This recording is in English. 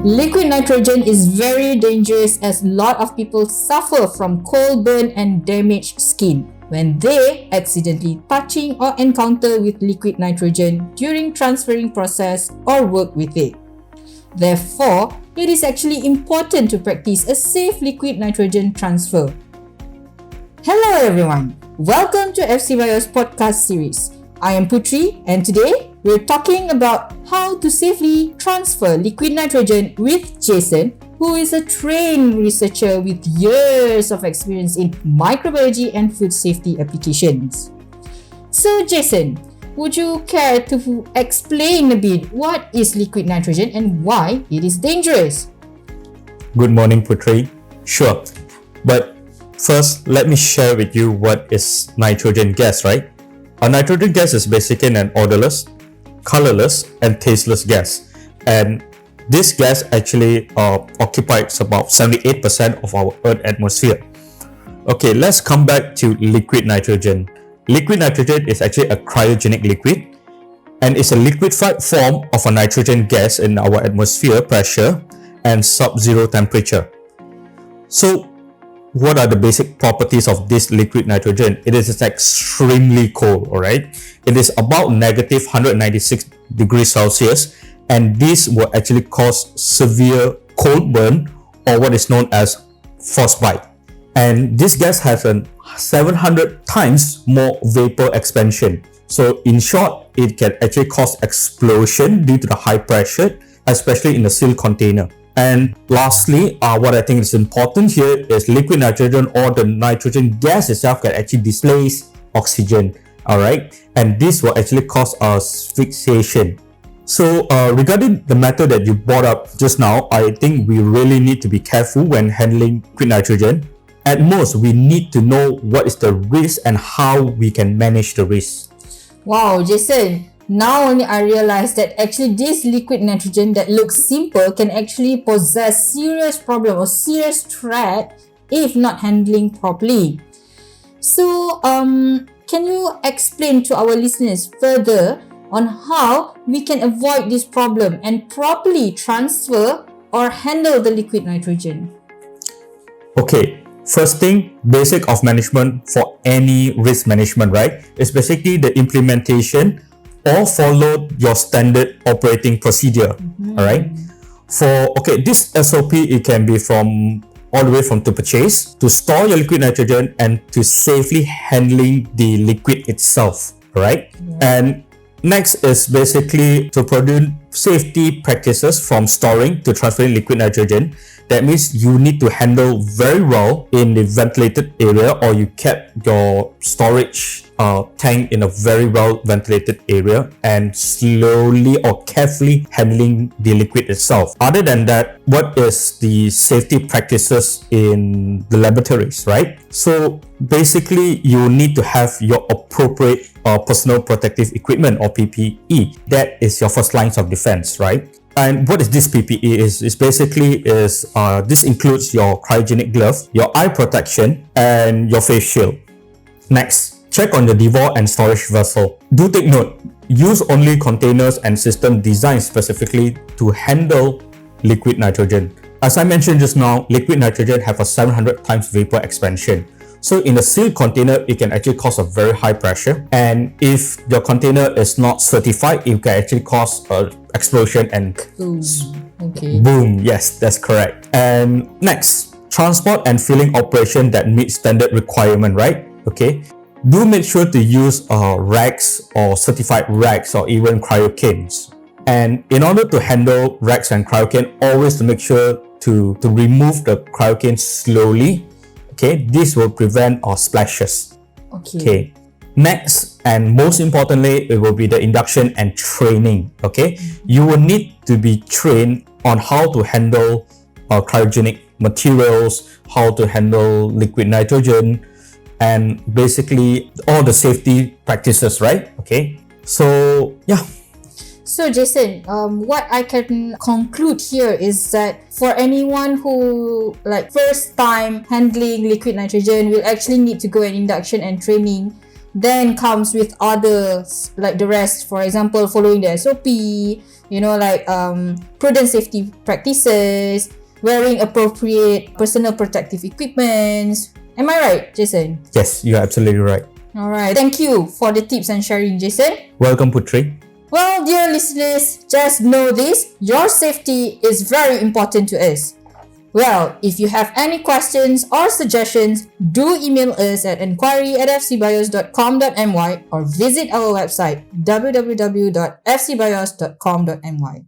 Liquid nitrogen is very dangerous as a lot of people suffer from cold burn and damaged skin when they accidentally touching or encounter with liquid nitrogen during transferring process or work with it. Therefore, it is actually important to practice a safe liquid nitrogen transfer. Hello everyone, welcome to FC BIOS podcast series. I am Putri and today we're talking about how to safely transfer liquid nitrogen with Jason, who is a trained researcher with years of experience in microbiology and food safety applications. So Jason, would you care to explain a bit what is liquid nitrogen and why it is dangerous? Good morning, Putri. Sure. But first, let me share with you what is nitrogen gas, right? A nitrogen gas is basically an odorless, colorless, and tasteless gas. And this gas actually occupies about 78% of our Earth's atmosphere. Okay, let's come back to liquid nitrogen. Liquid nitrogen is actually a cryogenic liquid and it's a liquefied form of a nitrogen gas in our atmosphere pressure and sub-zero temperature. So, what are the basic properties of this liquid nitrogen? It is extremely cold, alright? It is about negative 196 degrees Celsius, and this will actually cause severe cold burn or what is known as frostbite. And this gas has a 700 times more vapor expansion. So in short, it can actually cause explosion due to the high pressure, especially in a sealed container. And lastly, what I think is important here is liquid nitrogen or the nitrogen gas itself can actually displace oxygen, alright? And this will actually cause asphyxiation. So regarding the matter that you brought up just now, I think we really need to be careful when handling liquid nitrogen. At most, we need to know what is the risk and how we can manage the risk. Wow, Jason. Now only I realized that actually this liquid nitrogen that looks simple can actually possess serious problem or serious threat if not handling properly. So, can you explain to our listeners further on how we can avoid this problem and properly transfer or handle the liquid nitrogen? Okay, first thing, basic of management for any risk management, right? Is basically the implementation or follow your standard operating procedure. All right. This SOP, it can be from all the way from to purchase, to store your liquid nitrogen, and to safely handling the liquid itself. All right. Yeah. And next is basically to produce safety practices from storing to transferring liquid nitrogen. That means you need to handle very well in the ventilated area, or you kept your storage tank in a very well ventilated area and slowly or carefully handling the liquid itself. Other than that, what is the safety practices in the laboratories, right? So basically, you need to have your appropriate personal protective equipment or PPE. That is your first lines of defense, right? And what is this PPE is basically this includes your cryogenic glove, your eye protection, and your face shield. Next, check on the devor and storage vessel. Do take note, use only containers and system designed specifically to handle liquid nitrogen. As I mentioned just now, liquid nitrogen have a 700 times vapor expansion. So in a sealed container, it can actually cause a very high pressure. And if your container is not certified, it can actually cause an explosion and boom. Yes, that's correct. And next, transport and filling operation that meet standard requirement, right? Okay. Do make sure to use racks or certified racks or even cryocanes. And in order to handle racks and cryocane, always to make sure to remove the cryocane slowly. Okay, this will prevent splashes. Okay. Next, and most importantly, it will be the induction and training. Okay, you will need to be trained on how to handle cryogenic materials, how to handle liquid nitrogen, and basically all the safety practices, right? Okay, so yeah. So Jason, what I can conclude here is that for anyone who first time handling liquid nitrogen will actually need to go an induction and training then comes with others like the rest. For example, following the SOP, prudent safety practices, wearing appropriate personal protective equipment. Am I right, Jason? Yes, you're absolutely right. Alright, thank you for the tips and sharing, Jason. Welcome, Putri. Well, dear listeners, just know this, your safety is very important to us. Well, if you have any questions or suggestions, do email us at enquiry@fcbios.com.my or visit our website www.fcbios.com.my.